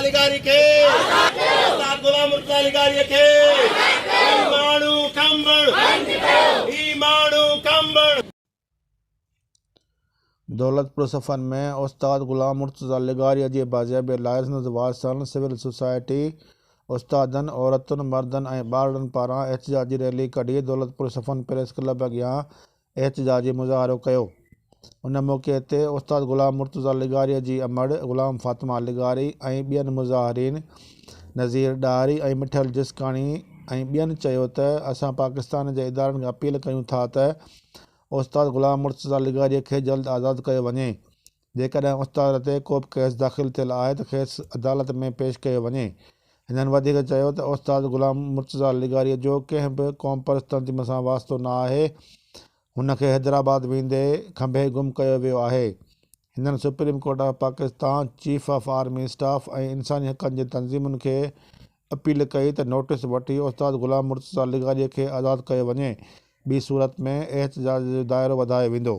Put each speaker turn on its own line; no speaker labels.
लिगारी खे उस्ताद गुलाम मुर्तज़ा लिगारी खे माण्हू कंबण ई माण्हू कंबण।
दौलतपुर सफ़न में उस्ताद गुलाम मुर्तज़ा लिगारी जी बाज़ाइबे लाइसेंस वारसनि सिविल सोसाइटी उस्तादनि औरतुनि मर्दनि ऐं ॿारनि पारां एहतिजाजी रैली कढी दौलतपुर सफ़न प्रेस क्लब अॻियां एहतिजाजी मुज़ाहिरो कयो। उन मौक़े ते उस्ताद गुलाम मुर्तज़ा लिगारी जी अमड़ ग़ुलाम फ़ातिमा लिगारी ऐं ॿियनि मुज़ाहिरीन नज़ीर डारी ऐं मिठल जिसकाणी ऐं ॿियनि चयो त असां पाकिस्तान जे इदारनि खे अपील कयूं था त उस्ताद ग़ुलाम मुर्तज़ा लिगारी खे जल्द आज़ादु कयो वञे। जेकॾहिं उस्ताद ते को बि केस दाख़िल थियल आहे त खेसि अदालत में पेश कयो वञे। हिननि वधीक चयो त उस्ताद ग़ुलाम मुर्तज़ा लिगारी जो कंहिं बि क़ौम परस्त तंज़ीम सां वास्तो न आहे। हुनखे हैदराबाद वेंदे खंभे गुम कयो वियो आहे। हिननि supreme court of Pakistan, chief of army staff ऐं इंसानी हक़नि जी तंज़ीमुनि खे अपील कई त नोटिस वठी उस्ताद ग़ुलाम मुर्तज़ा लिगारी खे आज़ादु कयो वञे। ॿी सूरत में एहतिजाज जो दाइरो वधायो वेंदो।